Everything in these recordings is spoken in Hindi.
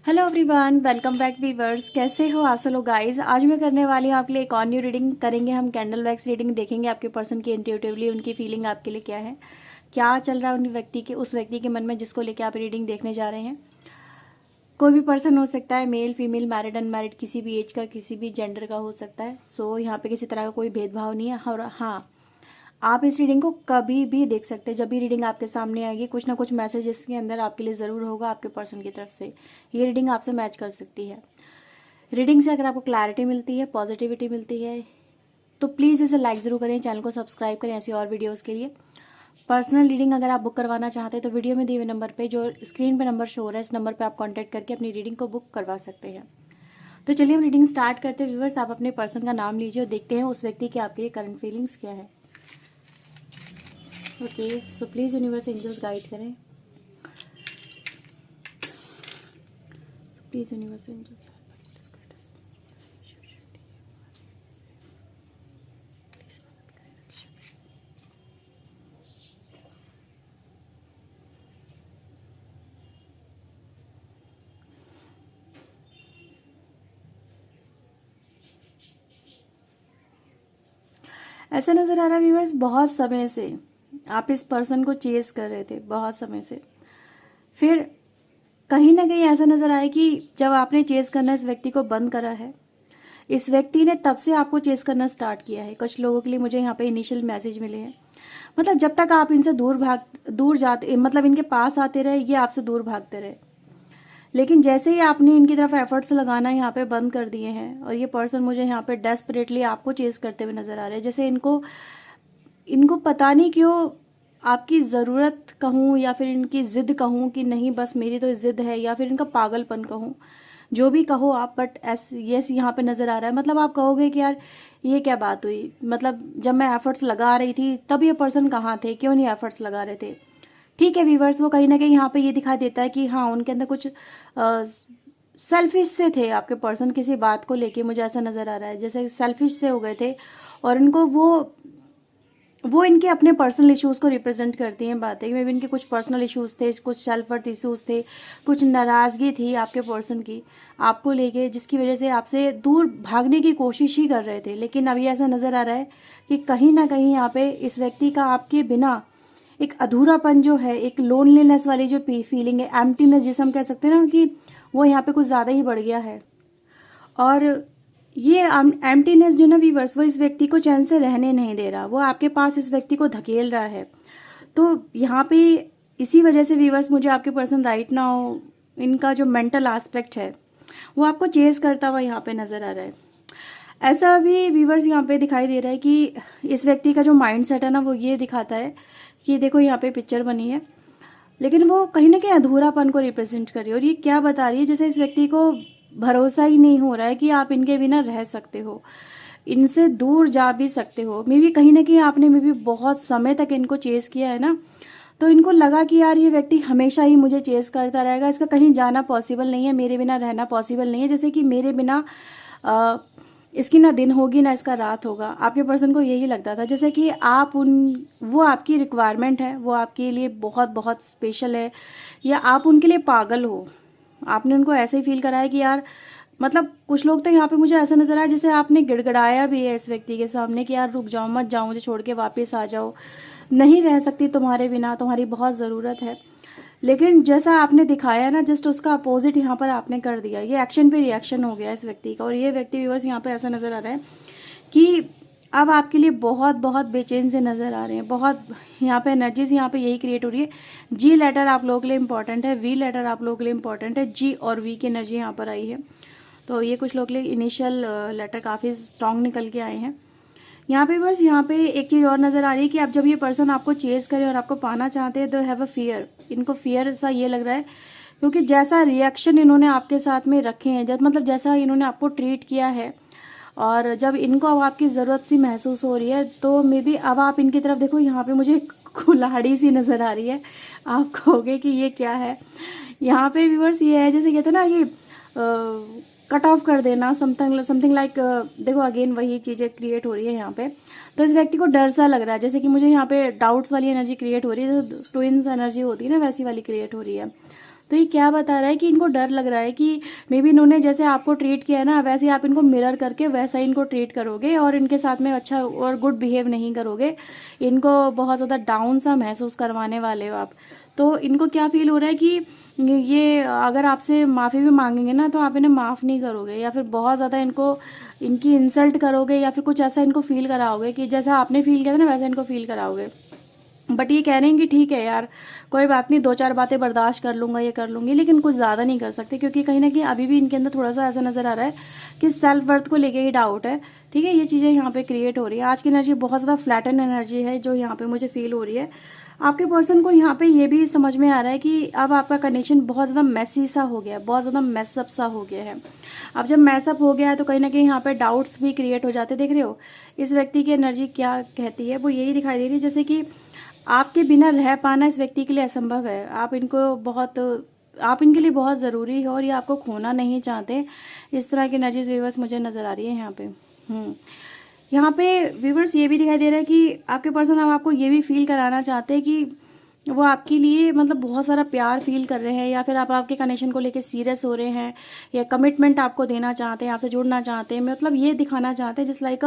Hello everyone, welcome back viewers. कैसे हो आप सब लोग गाइस। आज मैं करने वाली हूँ आपके लिए एक और न्यू रीडिंग। करेंगे हम कैंडल वैक्स रीडिंग। देखेंगे आपके पर्सन की इंट्यूटिवली उनकी फीलिंग आपके लिए क्या है, क्या चल रहा है उस व्यक्ति के मन में जिसको लेके आप रीडिंग देखने जा रहे हैं। कोई भी पर्सन हो सकता है, मेल फीमेल मैरिड अनमैरिड, किसी भी एज का किसी भी जेंडर का हो सकता है। सो यहाँ पे किसी तरह का कोई भेदभाव नहीं है। और हाँ, आप इस रीडिंग को कभी भी देख सकते हैं। जब भी रीडिंग आपके सामने आएगी कुछ ना कुछ मैसेज इसके अंदर आपके लिए ज़रूर होगा आपके पर्सन की तरफ से। ये रीडिंग आपसे मैच कर सकती है। रीडिंग से अगर आपको क्लैरिटी मिलती है, पॉजिटिविटी मिलती है, तो प्लीज़ इसे लाइक ज़रूर करें, चैनल को सब्सक्राइब करें ऐसी और वीडियोज़ के लिए। पर्सनल रीडिंग अगर आप बुक करवाना चाहते हैं तो वीडियो में दिए हुए नंबर पे, जो स्क्रीन पे नंबर शो हो रहा है, इस नंबर पे आप कांटेक्ट करके अपनी रीडिंग को बुक करवा सकते हैं। तो चलिए हम रीडिंग स्टार्ट करते हैं। व्यूअर्स, आप अपने पर्सन का नाम लीजिए और देखते हैं उस व्यक्ति की आपके करंट फीलिंग्स क्या है। Okay, so please universe angels guide करें। प्लीज़ यूनिवर्स एंजल्स ऐसा नज़र आ रहा है व्यूअर्स, बहुत समय से आप इस पर्सन को चेस कर रहे थे, बहुत समय से। फिर कहीं ना कहीं ऐसा नज़र आया कि जब आपने चेस करना इस व्यक्ति को बंद करा है, इस व्यक्ति ने तब से आपको चेस करना स्टार्ट किया है। कुछ लोगों के लिए मुझे यहाँ पे इनिशियल मैसेज मिले हैं, मतलब जब तक आप इनसे दूर जाते, मतलब इनके पास आते रहे, ये आपसे दूर भागते रहे। लेकिन जैसे ही आपने इनकी तरफ एफर्ट्स लगाना यहाँ पे बंद कर दिए हैं, और ये पर्सन मुझे यहाँ पे डेस्परेटली आपको चेस करते हुए नजर आ रहे हैं। जैसे इनको इनको पता नहीं क्यों आपकी ज़रूरत कहूँ या फिर इनकी ज़िद कहूँ कि नहीं बस मेरी तो ज़िद है, या फिर इनका पागलपन कहूँ, जो भी कहो आप, बट यस यहाँ पे नज़र आ रहा है। मतलब आप कहोगे कि यार ये क्या बात हुई, मतलब जब मैं एफर्ट्स लगा रही थी तब ये पर्सन कहाँ थे, क्यों नहीं एफर्ट्स लगा रहे थे। ठीक है व्यूवर्स, वो कहीं ना कहीं यहाँ पे ये दिखा देता है कि हाँ, उनके अंदर कुछ सेल्फिश से थे आपके पर्सन किसी बात को लेके। मुझे ऐसा नज़र आ रहा है जैसे सेल्फिश से हो गए थे, और इनको वो इनके अपने पर्सनल इश्यूज को रिप्रेजेंट करती हैं बातें। मे बी इनके कुछ पर्सनल इश्यूज थे, कुछ सेल्फ वर्थ इश्यूज थे, कुछ नाराज़गी थी आपके पर्सन की आपको लेके, जिसकी वजह से आपसे दूर भागने की कोशिश ही कर रहे थे। लेकिन अभी ऐसा नज़र आ रहा है कि कहीं ना कहीं यहाँ पे इस व्यक्ति का आपके बिना एक अधूरापन जो है, एक लोनलीनेस वाली जो फीलिंग है, एम्प्टीनेस जिसे हम कह सकते हैं ना, कि वो यहाँ पे कुछ ज़्यादा ही बढ़ गया है। और ये एम्प्टीनेस जो ना व्यूअर्स, वो इस व्यक्ति को चैन से रहने नहीं दे रहा, वो आपके पास इस व्यक्ति को धकेल रहा है। तो यहाँ पे इसी वजह से व्यूअर्स, मुझे आपके पर्सन राइट नाउ इनका जो मेंटल एस्पेक्ट है वो आपको चेस करता हुआ यहाँ पे नज़र आ रहा है। ऐसा भी व्यूअर्स यहाँ पे दिखाई दे रहा है कि इस व्यक्ति का जो माइंड सेट है ना, वो ये दिखाता है कि देखो यहाँ पे पिक्चर बनी है, लेकिन वो कहीं ना कहीं अधूरापन को रिप्रेजेंट कर रही है। और ये क्या बता रही है, जैसे इस व्यक्ति को भरोसा ही नहीं हो रहा है कि आप इनके बिना रह सकते हो, इनसे दूर जा भी सकते हो। मे बी कहीं ना कहीं आपने मे बी बहुत समय तक इनको चेस किया है ना, तो इनको लगा कि यार ये व्यक्ति हमेशा ही मुझे चेस करता रहेगा, इसका कहीं जाना पॉसिबल नहीं है, मेरे बिना रहना पॉसिबल नहीं है। जैसे कि मेरे बिना इसकी ना दिन होगी ना इसका रात होगा। आपके पर्सन को यही लगता था, जैसे कि वो आपकी रिक्वायरमेंट है, वो आपके लिए बहुत बहुत स्पेशल है, या आप उनके लिए पागल हो। आपने उनको ऐसे ही फील कराया कि यार, मतलब कुछ लोग तो यहाँ पे मुझे ऐसा नजर आया जैसे आपने गिड़गिड़ाया भी है इस व्यक्ति के सामने कि यार रुक जाओ, मत जाओ, मुझे छोड़ के वापस आ जाओ, नहीं रह सकती तुम्हारे बिना, तुम्हारी बहुत ज़रूरत है। लेकिन जैसा आपने दिखाया ना, जस्ट उसका अपोजिट यहाँ पर आपने कर दिया। ये एक्शन पे रिएक्शन हो गया इस व्यक्ति का। और ये व्यक्ति व्यूअर्स यहाँ पे ऐसा नज़र आ रहा है कि अब आपके लिए बहुत बहुत बेचैन से नज़र आ रहे हैं। बहुत यहाँ पे एनर्जीज यहाँ पे यही क्रिएट हो रही है। जी लेटर आप लोगों के लिए इंपॉर्टेंट है, वी लेटर आप लोगों के लिए इंपॉर्टेंट है। जी और वी की एनर्जी यहाँ पर आई है, तो ये कुछ लोग के लिए इनिशियल लेटर काफ़ी स्ट्रांग निकल के आए हैं यहाँ पे। बस यहाँ पे एक चीज़ और नज़र आ रही है कि अब जब ये पर्सन आपको चेस करे और आपको पाना चाहते हैं, तो हैव अ फियर, इनको फियर सा ये लग रहा है, क्योंकि जैसा रिएक्शन इन्होंने आपके साथ में रखे हैं, जब मतलब जैसा इन्होंने आपको ट्रीट किया है, और जब इनको अब आपकी ज़रूरत सी महसूस हो रही है, तो मे बी अब आप इनकी तरफ देखो, यहाँ पे मुझे कुल्हाड़ी सी नज़र आ रही है। आप कहोगे कि ये क्या है। यहाँ पे व्यूअर्स ये है, जैसे कहते हैं ना, ये कट ऑफ कर देना, समथिंग लाइक, देखो अगेन वही चीज़ें क्रिएट हो रही है यहाँ पे। तो इस व्यक्ति को डर सा लग रहा है, जैसे कि मुझे यहाँ पे डाउट्स वाली एनर्जी क्रिएट हो रही है, जैसे ट्विंस एनर्जी होती है ना, वैसी वाली क्रिएट हो रही है। तो ये क्या बता रहा है कि इनको डर लग रहा है कि मे बी इन्होंने जैसे आपको ट्रीट किया है ना, वैसे ही आप इनको मिरर करके वैसा ही इनको ट्रीट करोगे और इनके साथ में अच्छा और गुड बिहेव नहीं करोगे, इनको बहुत ज़्यादा डाउन सा महसूस करवाने वाले हो आप। तो इनको क्या फील हो रहा है कि ये अगर आपसे माफ़ी भी मांगेंगे ना तो आप इन्हें माफ़ नहीं करोगे, या फिर बहुत ज़्यादा इनको इनकी इंसल्ट करोगे, या फिर कुछ ऐसा इनको फील कराओगे कि जैसा आपने फील किया था ना वैसा इनको फील कराओगे। बट ये कह रहे हैं कि ठीक है यार, कोई बात नहीं, 2-4 बातें बर्दाश्त कर लूँगा, ये कर लूँगी, लेकिन कुछ ज़्यादा नहीं कर सकते, क्योंकि कहीं ना कहीं अभी भी इनके अंदर थोड़ा सा ऐसा नज़र आ रहा है कि सेल्फ वर्थ को लेके ही डाउट है। ठीक है, ये चीज़ें यहाँ पे क्रिएट हो रही है। आज की एनर्जी बहुत ज़्यादा फ्लैटन एनर्जी है जो यहाँ पे मुझे फील हो रही है। आपके पर्सन को यहाँ पे ये भी समझ में आ रहा है कि अब आपका कनेक्शन बहुत ज़्यादा मैसी सा हो गया है, बहुत ज़्यादा मैसअप सा हो गया है। अब जब मैसअप हो गया है तो कहीं ना कहीं यहाँ पे डाउट्स भी क्रिएट हो जाते, देख रहे हो इस व्यक्ति की एनर्जी क्या कहती है, वो यही दिखाई दे रही है जैसे कि आपके बिना रह पाना इस व्यक्ति के लिए असंभव है। आप इनके लिए बहुत ज़रूरी है और ये आपको खोना नहीं चाहते। इस तरह की एनर्जीज व्यूवर्स मुझे नज़र आ रही है यहाँ पे। यहाँ पे व्यूवर्स ये भी दिखाई दे रहा है कि आपके पर्सन अब आपको ये भी फील कराना चाहते हैं कि वो आपके लिए मतलब बहुत सारा प्यार फील कर रहे हैं, या फिर आप आपके कनेक्शन को लेके सीरियस हो रहे हैं, या कमिटमेंट आपको देना चाहते हैं, आपसे जुड़ना चाहते हैं, मतलब ये दिखाना चाहते हैं just like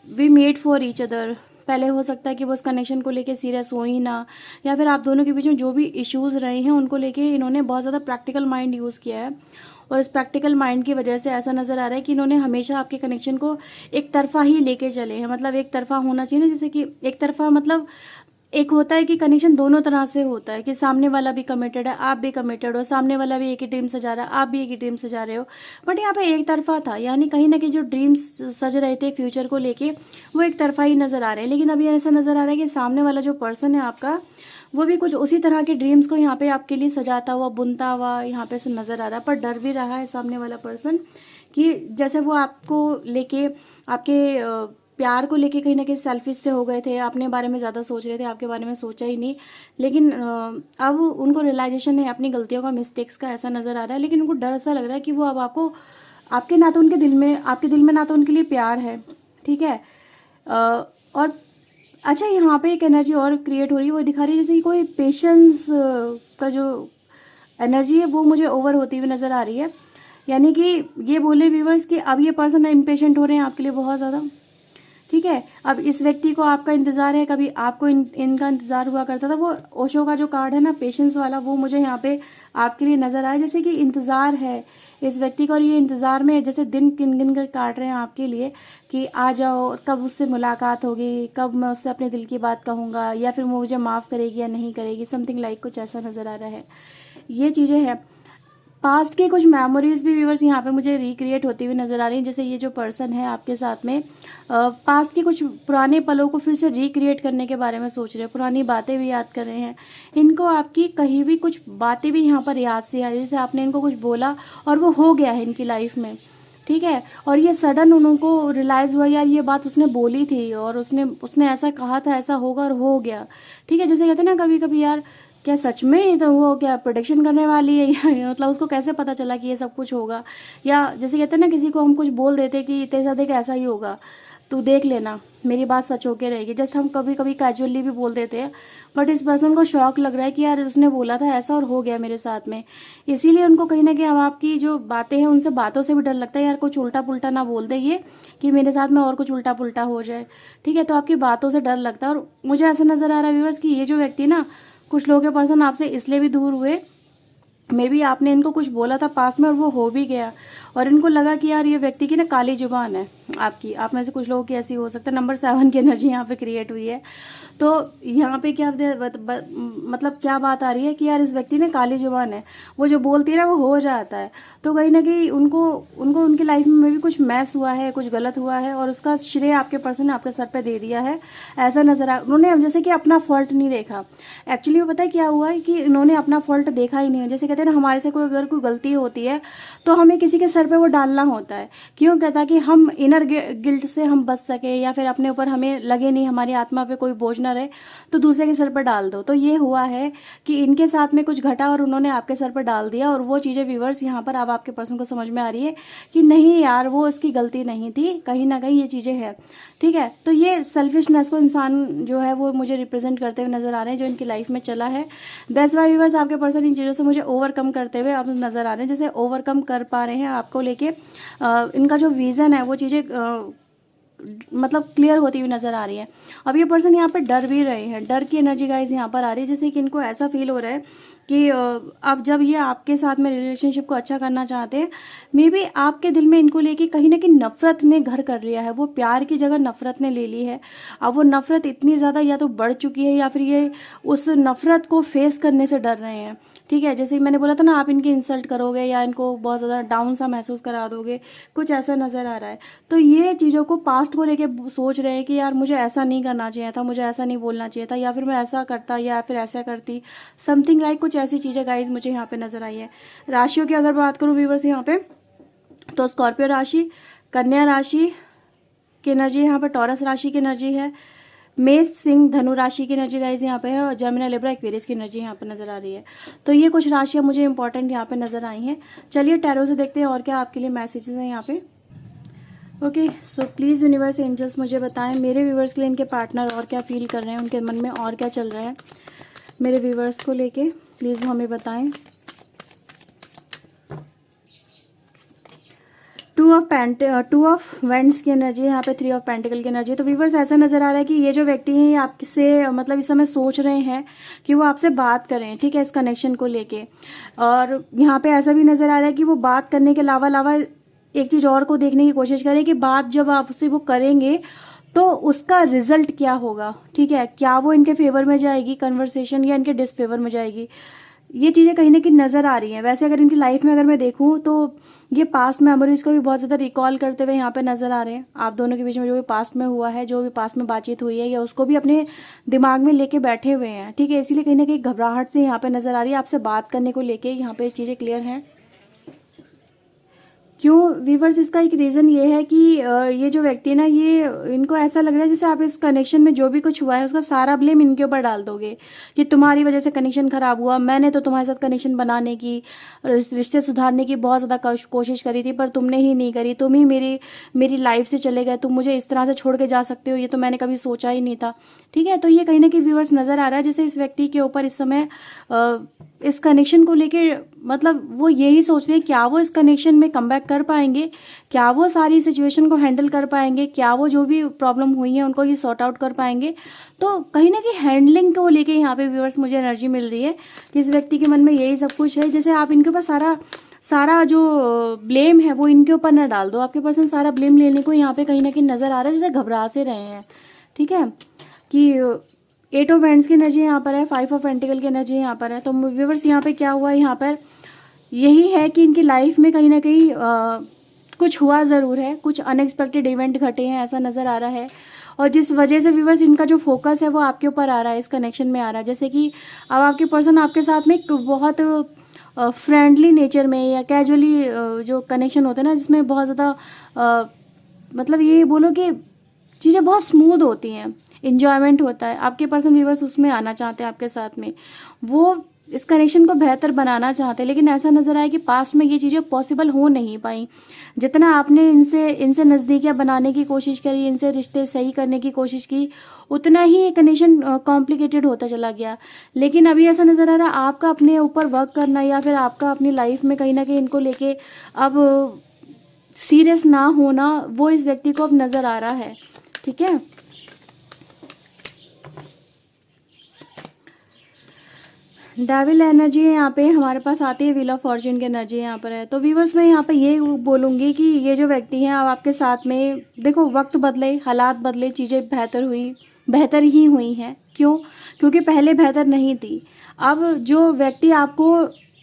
we made for each other. पहले हो सकता है कि वो उस कनेक्शन को लेके सीरियस हो ही ना, या फिर आप दोनों के बीच में जो भी इश्यूज रहे हैं उनको लेके इन्होंने बहुत ज़्यादा प्रैक्टिकल माइंड यूज़ किया है, और इस प्रैक्टिकल माइंड की वजह से ऐसा नज़र आ रहा है कि इन्होंने हमेशा आपके कनेक्शन को एक तरफा ही लेके चले हैं। मतलब एक तरफा होना चाहिए ना, जैसे कि एक तरफा मतलब एक होता है कि कनेक्शन दोनों तरह से होता है कि सामने वाला भी कमिटेड है, आप भी कमिटेड हो, सामने वाला भी एक ही ड्रीम सजा रहा है, आप भी एक ही ड्रीम सजा रहे हो। बट यहाँ पे एक तरफा था, यानी कहीं ना कहीं जो ड्रीम्स सज रहे थे फ्यूचर को लेके वो एक तरफा ही नज़र आ रहे हैं। लेकिन अभी ऐसा नज़र आ रहा है कि सामने वाला जो पर्सन है आपका, वो भी कुछ उसी तरह के ड्रीम्स को यहाँ पे आपके लिए सजाता हुआ, बुनता हुआ यहाँ पे से नज़र आ रहा है। पर डर भी रहा है सामने वाला पर्सन कि जैसे वो आपको लेके, आपके प्यार को लेके कहीं ना कहीं सेल्फिश से हो गए थे, अपने बारे में ज़्यादा सोच रहे थे, आपके बारे में सोचा ही नहीं। लेकिन अब उनको रियलाइजेशन है अपनी गलतियों का, मिस्टेक्स का, ऐसा नज़र आ रहा है। लेकिन उनको डर ऐसा लग रहा है कि वो अब आपको, आपके ना तो उनके दिल में, आपके दिल में ना तो उनके लिए प्यार है, ठीक है। और अच्छा, यहाँ पे एक एनर्जी और क्रिएट हो रही है, वो दिखा रही है जैसे कि कोई पेशेंस का जो एनर्जी है वो मुझे ओवर होती हुई नज़र आ रही है। यानी कि ये बोले व्यूवर्स कि अब ये पर्सन इम्पेशेंट हो रहे हैं आपके लिए बहुत ज़्यादा, ठीक है। अब इस व्यक्ति को आपका इंतज़ार है, कभी आपको इनका इंतज़ार हुआ करता था। वो ओशो का जो कार्ड है ना, पेशेंस वाला, वो मुझे यहाँ पे आपके लिए नज़र आया जैसे कि इंतज़ार है इस व्यक्ति को, और ये इंतज़ार में जैसे दिन गिन गिन कर काट रहे हैं आपके लिए कि आ जाओ, कब उससे मुलाकात होगी, कब मैं उससे अपने दिल की बात कहूँगा, या फिर वो मुझे माफ़ करेगी या नहीं करेगी, समथिंग लाइक कुछ ऐसा नज़र आ रहा है। ये चीज़ें हैं। पास्ट के कुछ मेमोरीज भी व्यूवर्स यहाँ पे मुझे रिक्रिएट होती हुई नज़र आ रही हैं। जैसे ये जो पर्सन है आपके साथ में पास्ट के कुछ पुराने पलों को फिर से रिक्रिएट करने के बारे में सोच रहे हैं, पुरानी बातें भी याद कर रहे हैं। इनको आपकी कहीं भी कुछ बातें भी यहाँ पर याद से आ रही है, जैसे आपने इनको कुछ बोला और वो हो गया है इनकी लाइफ में, ठीक है। और ये सडन उनको रियलाइज़ हुआ यार ये बात उसने बोली थी और उसने ऐसा कहा था, ऐसा होगा और हो गया, ठीक है। जैसे कहते हैं ना कभी कभी यार, क्या सच में तो वो क्या प्रोडिक्शन करने वाली है या मतलब उसको कैसे पता चला कि ये सब कुछ होगा। या जैसे कहते हैं ना किसी को हम कुछ बोल देते कि तेरे साथ देख ऐसा ही होगा, तू देख लेना मेरी बात सच होके रहेगी, जस्ट हम कभी कभी कैजुअली भी बोल देते हैं। बट इस पर्सन को शौक लग रहा है कि यार उसने बोला था ऐसा और हो गया मेरे साथ में, इसीलिए उनको कहीं ना कहीं अब आपकी जो बातें हैं उनसे बातों से भी डर लगता है, यार कुछ उल्टा पुल्टा ना बोल दे ये कि मेरे साथ में और कुछ उल्टा पुल्टा हो जाए, ठीक है। तो आपकी बातों से डर लगता है। और मुझे ऐसा नज़र आ रहा है व्यूअर्स कि ये जो व्यक्ति ना, कुछ लोगों के पर्सन आपसे इसलिए भी दूर हुए, मे बी आपने इनको कुछ बोला था पास्ट में और वो हो भी गया, और इनको लगा कि यार ये व्यक्ति की ना काली जुबान है आपकी, आप में से कुछ लोगों की ऐसी हो सकता है। नंबर 7 की एनर्जी यहाँ पे क्रिएट हुई है। तो यहाँ पे क्या मतलब क्या बात आ रही है कि यार इस व्यक्ति ने काली जुबान है, वो जो बोलती है ना वो हो जाता है। तो कहीं ना कहीं उनको उनकी लाइफ में भी कुछ मैस हुआ है, कुछ गलत हुआ है, और उसका श्रेय आपके पर्सन ने आपके सर पे दे दिया है, ऐसा नजर आ। उन्होंने जैसे कि अपना फॉल्ट नहीं देखा। एक्चुअली वो पता है क्या हुआ है कि इन्होंने अपना फॉल्ट देखा ही नहीं है। जैसे कहते हैं ना हमारे से कोई अगर कोई गलती होती है तो हमें किसी के सर सर पे वो डालना होता है। क्यों? कहता कि हम इनर गिल्ट से हम बच सके, या फिर अपने ऊपर हमें लगे नहीं, हमारी आत्मा पे कोई बोझ ना रहे, तो दूसरे के सर पर डाल दो। तो ये हुआ है कि इनके साथ में कुछ घटा और उन्होंने आपके सर पर डाल दिया, और वो चीज़ें व्यूअर्स यहाँ पर अब आपके पर्सन को समझ में आ रही है कि नहीं यार, वो उसकी गलती नहीं थी, कहीं ना कहीं ये चीज़ें हैं। ठीक है, तो ये सेल्फिशनेस को इंसान जो है वो मुझे रिप्रेजेंट करते हुए नजर आ रहे हैं, जो इनकी लाइफ में चला है। दैट्स व्हाई व्यूअर्स आपके पर्सन इन चीज़ों से मुझे ओवरकम करते हुए अब नजर आ रहे हैं, जैसे ओवरकम कर पा रहे हैं आपको लेके। इनका जो विजन है वो चीज़ें मतलब क्लियर होती हुई नजर आ रही है। अब ये पर्सन यहाँ पे डर भी रहे हैं, डर की एनर्जी गाइस यहाँ पर आ रही है, जैसे कि इनको ऐसा फील हो रहा है कि अब जब ये आपके साथ में रिलेशनशिप को अच्छा करना चाहते हैं, मे बी आपके दिल में इनको लेके कहीं ना कहीं नफरत ने घर कर लिया है। वो प्यार की जगह नफरत ने ले ली है। अब वो नफरत इतनी ज़्यादा या तो बढ़ चुकी है, या फिर ये उस नफरत को फेस करने से डर रहे हैं। ठीक है, जैसे मैंने बोला था ना, आप इनकी इंसल्ट करोगे या इनको बहुत ज़्यादा डाउन सा महसूस करा दोगे, कुछ ऐसा नज़र आ रहा है। तो ये चीज़ों को, पास्ट को लेके सोच रहे हैं कि यार मुझे ऐसा नहीं करना चाहिए था, मुझे ऐसा नहीं बोलना चाहिए था, या फिर मैं ऐसा करता या फिर ऐसा करती, समथिंग लाइक कुछ ऐसी चीज़ें गाइज मुझे यहाँ पे नज़र आई है। राशियों की अगर बात करूँ व्यूवर्स यहाँ पे, तो स्कॉर्पियो राशि, कन्या राशि की एनर्जी यहाँ पर, टॉरस राशि की एनर्जी है, मेष सिंह धनु राशि की एनर्जी गाइज यहाँ पे है, और जमिनी लिब्रा एक्वेरियस की एनर्जी यहाँ पे नजर आ रही है। तो ये कुछ राशियाँ मुझे इंपॉर्टेंट यहाँ पे नजर आई हैं। चलिए टैरो से देखते हैं और क्या आपके लिए मैसेजेस हैं यहाँ पे। Okay, so please universe angels मुझे बताएं मेरे व्यूवर्स के लिए इनके पार्टनर और क्या फील कर रहे हैं, उनके मन में और क्या चल रहा है मेरे व्यूवर्स को लेके, प्लीज़ हमें बताएं। टू ऑफ वेंड्स की एनर्जी यहाँ पे, 3 ऑफ पेंटिकल की एनर्जी। तो व्यूवर्स ऐसा नजर आ रहा है कि ये जो व्यक्ति हैं ये आपसे मतलब इस समय सोच रहे हैं कि वो आपसे बात करें, ठीक है, इस कनेक्शन को लेके। और यहाँ पे ऐसा भी नजर आ रहा है कि वो बात करने के अलावा एक चीज और को देखने की कोशिश करें कि बात जब आपसे वो करेंगे तो उसका रिजल्ट क्या होगा। ठीक है, क्या वो इनके फेवर में जाएगी कन्वर्सेशन, या इनके डिसफेवर में जाएगी। ये चीज़ें कहीं ना कहीं नज़र आ रही हैं। वैसे अगर इनकी लाइफ में अगर मैं देखूं तो ये पास्ट मेमोरीज को भी बहुत ज़्यादा रिकॉल करते हुए यहाँ पे नज़र आ रहे हैं। आप दोनों के बीच में जो भी पास्ट में हुआ है, जो भी पास्ट में बातचीत हुई है, या उसको भी अपने दिमाग में लेके बैठे हुए हैं। ठीक है, इसीलिए कहीं ना कहीं घबराहट से यहाँ पे नज़र आ रही है, आपसे बात करने को लेके यहाँ पे चीज़ें क्लियर हैं। क्यों वीवर्स, इसका एक रीज़न ये है कि ये जो व्यक्ति है ना, ये इनको ऐसा लग रहा है जैसे आप इस कनेक्शन में जो भी कुछ हुआ है उसका सारा ब्लेम इनके ऊपर डाल दोगे कि तुम्हारी वजह से कनेक्शन खराब हुआ, मैंने तो तुम्हारे साथ कनेक्शन बनाने की, रिश्ते सुधारने की बहुत ज़्यादा कोशिश करी थी, पर तुमने ही नहीं करी, तुम ही मेरी लाइफ से चले गए, तुम मुझे इस तरह से छोड़ के जा सकते हो, ये तो मैंने कभी सोचा ही नहीं था। ठीक है, तो ये कहीं ना कहीं व्यूवर्स नज़र आ रहा है जैसे इस व्यक्ति के ऊपर इस समय इस कनेक्शन को लेके मतलब वो यही सोच रहे हैं, क्या वो इस कनेक्शन में कम बैक कर पाएंगे, क्या वो सारी सिचुएशन को हैंडल कर पाएंगे, क्या वो जो भी प्रॉब्लम हुई है उनको ये सॉर्ट आउट कर पाएंगे। तो कहीं ना कहीं हैंडलिंग को लेके यहाँ पे व्यूअर्स मुझे एनर्जी मिल रही है कि इस व्यक्ति के मन में यही सब कुछ है। जैसे आप इनके ऊपर सारा जो ब्लेम है वो इनके ऊपर ना डाल दो, आपके पर्सन सारा ब्लेम लेने को यहाँ पे कहीं ना कहीं नजर आ रहा है, जैसे घबरा से रहे हैं। ठीक है, कि 8 ऑफ वैंड्स की एनर्जी यहाँ पर है, 5 ऑफ पेंटिकल की एनर्जी यहाँ पर है। तो व्यूअर्स यहाँ पे क्या हुआ है, यहाँ पर यही है कि इनकी लाइफ में कहीं ना कहीं कुछ हुआ ज़रूर है, कुछ अनएक्सपेक्टेड इवेंट घटे हैं, ऐसा नज़र आ रहा है। और जिस वजह से व्यूअर्स इनका जो फोकस है वो आपके ऊपर आ रहा है, इस कनेक्शन में आ रहा है। जैसे कि अब आपके पर्सन आपके साथ में एक बहुत फ्रेंडली नेचर में या कैजुअली जो कनेक्शन होता है ना, जिसमें बहुत ज़्यादा मतलब ये बोलो कि चीज़ें बहुत स्मूथ होती हैं, इंजॉयमेंट होता है, आपके पर्सन व्यूअर्स उसमें आना चाहते हैं आपके साथ में, वो इस कनेक्शन को बेहतर बनाना चाहते हैं। लेकिन ऐसा नज़र आया कि पास्ट में ये चीज़ें पॉसिबल हो नहीं पाई। जितना आपने इनसे नज़दीकियाँ बनाने की कोशिश करी, इनसे रिश्ते सही करने की कोशिश की, उतना ही ये कनेक्शन कॉम्प्लिकेटेड होता चला गया। लेकिन अभी ऐसा नज़र आ रहा है आपका अपने ऊपर वर्क करना, या फिर आपका अपनी लाइफ में कहीं ना कहीं इनको लेके अब सीरियस ना होना, वो इस व्यक्ति को अब नज़र आ रहा है। ठीक है, डेविल एनर्जी है यहाँ पे हमारे पास आती है, व्हील ऑफ फॉर्च्यून की एनर्जी यहाँ पर है। तो व्यूवर्स मैं यहाँ पे ये बोलूँगी कि ये जो व्यक्ति हैं अब आपके साथ में, देखो वक्त बदले, हालात बदले, चीज़ें बेहतर ही हुई हैं। क्यों? क्योंकि पहले बेहतर नहीं थी। अब जो व्यक्ति आपको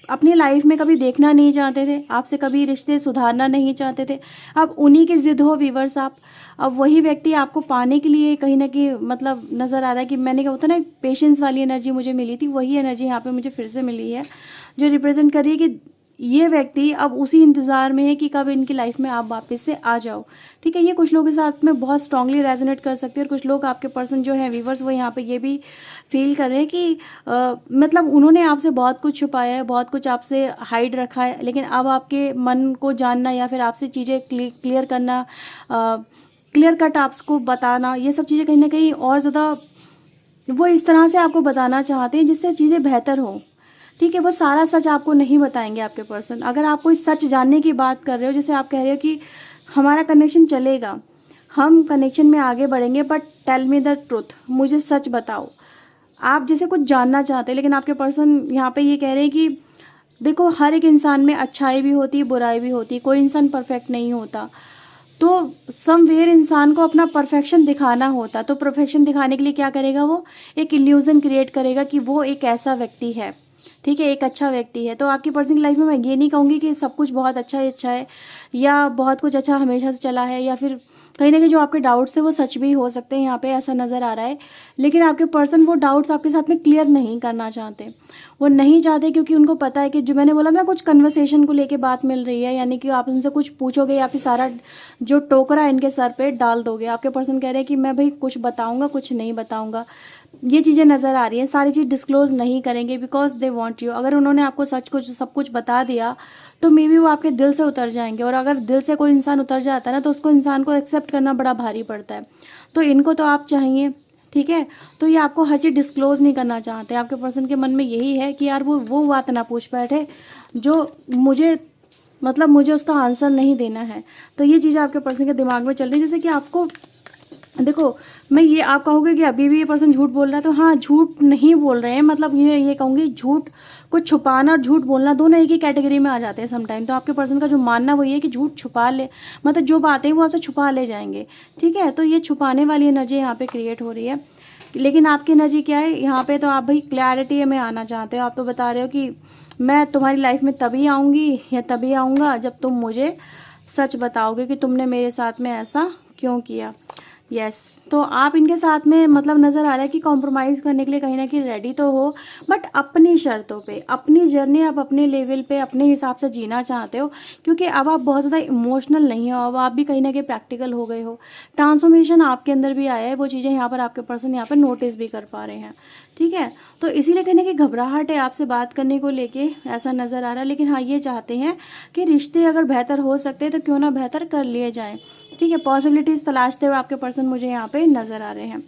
अपनी लाइफ में कभी देखना नहीं चाहते थे, आपसे कभी रिश्ते सुधारना नहीं चाहते थे, अब उन्हीं की जिद हो व्यूवर्स आप, अब वही व्यक्ति आपको पाने के लिए कहीं ना कहीं मतलब नज़र आ रहा है कि मैंने क्या होता ना, पेशेंस वाली एनर्जी मुझे मिली थी, वही एनर्जी यहाँ पे मुझे फिर से मिली है, जो रिप्रेजेंट कर रही है कि ये व्यक्ति अब उसी इंतज़ार में है कि कब इनकी लाइफ में आप वापस से आ जाओ। ठीक है, ये कुछ लोगों के साथ में बहुत स्ट्रांगली रेजोनेट कर सकते हैं, और कुछ लोग आपके पर्सन जो है व्यूवर्स वो यहाँ पे ये भी फील कर रहे हैं कि मतलब उन्होंने आपसे बहुत कुछ छुपाया है, बहुत कुछ आपसे हाइड रखा है, लेकिन अब आपके मन को जानना या फिर आपसे चीज़ें क्लियर करना, क्लियर कट आपको बताना, ये सब चीज़ें कहीं ना कहीं और ज़्यादा वो इस तरह से आपको बताना चाहते हैं जिससे चीज़ें बेहतर हों। ठीक है, वो सारा सच आपको नहीं बताएंगे आपके पर्सन। अगर आप कोई सच जानने की बात कर रहे हो, जैसे आप कह रहे हो कि हमारा कनेक्शन चलेगा, हम कनेक्शन में आगे बढ़ेंगे, but tell me the truth, मुझे सच बताओ। आप जैसे कुछ जानना चाहते हैं, लेकिन आपके पर्सन यहाँ पे ये कह रहे हैं कि देखो, हर एक इंसान में अच्छाई भी होती है, बुराई भी होती है, कोई इंसान परफेक्ट नहीं होता। तो समवेयर इंसान को अपना परफेक्शन दिखाना होता, तो परफेक्शन दिखाने के लिए क्या करेगा, वो एक इल्यूजन क्रिएट करेगा कि वो एक ऐसा व्यक्ति है। ठीक है, एक अच्छा व्यक्ति है। तो आपकी पर्सनल लाइफ में मैं ये नहीं कहूँगी कि सब कुछ बहुत अच्छा ही अच्छा है, या बहुत कुछ अच्छा हमेशा से चला है, या फिर कहीं ना कहीं जो आपके डाउट्स थे वो सच भी हो सकते हैं, यहाँ पे ऐसा नज़र आ रहा है। लेकिन आपके पर्सन वो डाउट्स आपके साथ में क्लियर नहीं करना चाहते, वो नहीं चाहते, क्योंकि उनको पता है कि जो मैंने बोला ना, कुछ कन्वर्सेशन को लेके बात मिल रही है, यानी कि आप उनसे कुछ पूछोगे या फिर सारा जो टोकरा इनके सर पे डाल दोगे। आपके पर्सन कह रहे हैं कि मैं भाई कुछ बताऊंगा, कुछ नहीं बताऊंगा, ये चीज़ें नज़र आ रही हैं। सारी चीज़ डिस्क्लोज नहीं करेंगे बिकॉज दे वांट यू। अगर उन्होंने आपको सच कुछ सब कुछ बता दिया तो मे बी वो आपके दिल से उतर जाएंगे, और अगर दिल से कोई इंसान उतर जाता है ना, तो उसको इंसान को एक्सेप्ट करना बड़ा भारी पड़ता है। तो इनको तो आप चाहिए, ठीक है, तो ये आपको हर चीज़ डिस्क्लोज नहीं करना चाहते। आपके पर्सन के मन में यही है कि यार वो बात ना पूछ बैठे जो मुझे मतलब मुझे उसका आंसर नहीं देना है। तो ये चीज़ आपके पर्सन के दिमाग में चल रही है, जैसे कि आपको देखो, मैं ये आप कहोगे कि अभी भी ये पर्सन झूठ बोल रहा है, तो हाँ, झूठ नहीं बोल रहे हैं, मतलब ये कहूँगी झूठ को छुपाना और झूठ बोलना दोनों एक ही कैटेगरी में आ जाते हैं समटाइम। तो आपके पर्सन का जो मानना वो ये है कि झूठ छुपा ले, मतलब जो बातें हैं वो आपसे छुपा ले जाएंगे। ठीक है, तो ये छुपाने वाली एनर्जी यहाँ पे क्रिएट हो रही है। लेकिन आपकी एनर्जी क्या है यहाँ पे, तो आप भाई क्लैरिटी में आना चाहते हो। आप तो बता रहे हो कि मैं तुम्हारी लाइफ में तभी आऊँगी या तभी आऊँगा जब तुम मुझे सच बताओगे कि तुमने मेरे साथ में ऐसा क्यों किया। यस, तो आप इनके साथ में मतलब नज़र आ रहा है कि कॉम्प्रोमाइज़ करने के लिए कहीं ना कहीं रेडी तो हो, बट अपनी शर्तों पे, अपनी जर्नी आप अपने लेवल पे अपने हिसाब से जीना चाहते हो, क्योंकि अब आप बहुत ज़्यादा इमोशनल नहीं हो, अब आप भी कहीं ना कहीं प्रैक्टिकल हो गए हो। ट्रांसफॉर्मेशन आपके अंदर भी आया है, वो चीज़ें यहाँ पर आपके पर्सन यहाँ पर नोटिस भी कर पा रहे हैं। ठीक है, तो इसीलिए कहीं ना कहीं घबराहट है आपसे बात करने को लेके, ऐसा नज़र आ रहा है। लेकिन हाँ, ये चाहते हैं कि रिश्ते अगर बेहतर हो सकते हैं तो क्यों ना बेहतर कर लिए जाएँ। ठीक है, पॉसिबिलिटीज़ तलाशते हुए आपके पर्सन मुझे यहाँ पे नज़र आ रहे हैं।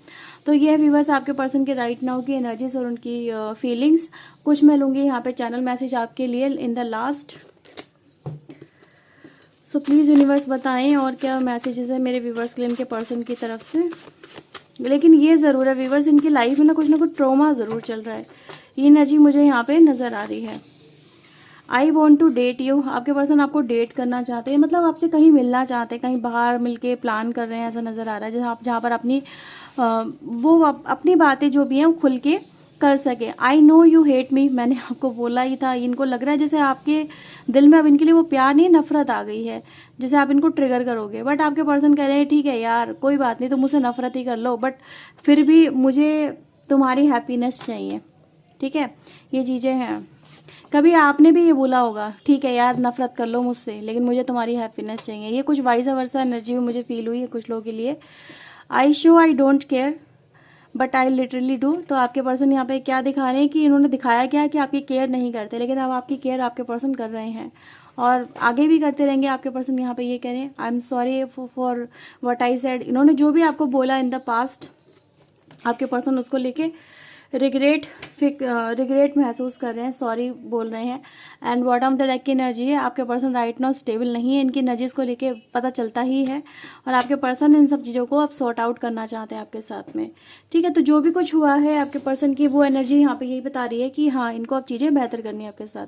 तो ये व्यूअर्स आपके पर्सन के राइट नाउ की एनर्जीज और उनकी फीलिंग्स। कुछ मैं लूँगी यहाँ पे चैनल मैसेज आपके लिए in the last. So please universe बताएं और क्या मैसेजेस है मेरे व्यूअर्स के लिए इनके पर्सन की तरफ से। लेकिन ये ज़रूर है व्यूअर्स, इनकी लाइफ में ना कुछ ट्रॉमा ज़रूर चल रहा है, ये एनर्जी मुझे यहाँ पे नज़र आ रही है। I want to date you, आपके पर्सन आपको डेट करना चाहते हैं, मतलब आपसे कहीं मिलना चाहते हैं, कहीं बाहर मिलके प्लान कर रहे हैं, ऐसा नज़र आ रहा है। जहाँ पर अपनी अपनी बातें जो भी हैं वो खुल के कर सके। I know you hate me, मैंने आपको बोला ही था। इनको लग रहा है जैसे आपके दिल में अब इनके लिए वो प्यार नहीं, नफरत आ गई है, जैसे आप इनको ट्रिगर करोगे। बट आपके पर्सन कह रहे हैं ठीक है यार, कोई बात नहीं, तुम मुझसे नफरत ही कर लो, बट फिर भी मुझे तुम्हारी हैप्पीनेस चाहिए। ठीक है, ये चीज़ें हैं। कभी आपने भी ये बोला होगा ठीक है यार, नफरत कर लो मुझसे, लेकिन मुझे तुम्हारी हैप्पीनेस चाहिए। ये कुछ वाइस वर्सा एनर्जी में मुझे फील हुई है कुछ लोगों के लिए। I show I don't care but I literally do. तो आपके पर्सन यहाँ पे क्या दिखा रहे हैं कि इन्होंने दिखाया क्या कि आपकी केयर नहीं करते, लेकिन अब आपकी केयर आपके पर्सन कर रहे हैं और आगे भी करते रहेंगे। आपके पर्सन यहाँ पे ये कह रहे हैं I am sorry for what I said. इन्होंने जो भी आपको बोला इन द पास्ट, आपके पर्सन उसको लेके रिग्रेट महसूस कर रहे हैं, सॉरी बोल रहे हैं। एंड बॉटम द डेक की एनर्जी है, आपके पर्सन राइट नाउ स्टेबल नहीं है, इनकी एनर्जीज को लेके पता चलता ही है। और आपके पर्सन इन सब चीज़ों को आप सॉर्ट आउट करना चाहते हैं आपके साथ में। ठीक है, तो जो भी कुछ हुआ है आपके पर्सन की वो एनर्जी यहाँ पे यही बता रही है कि हाँ, इनको अब चीज़ें बेहतर करनी है आपके साथ।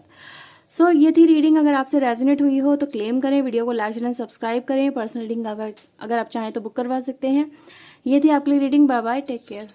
सो ये थी रीडिंग। अगर आपसे रेजोनेट हुई हो तो क्लेम करें, वीडियो को लाइक एंड सब्सक्राइब करें। पर्सनल रीडिंग अगर आप चाहें तो बुक करवा सकते हैं। ये थी आपके लिए reading. Bye bye, take care.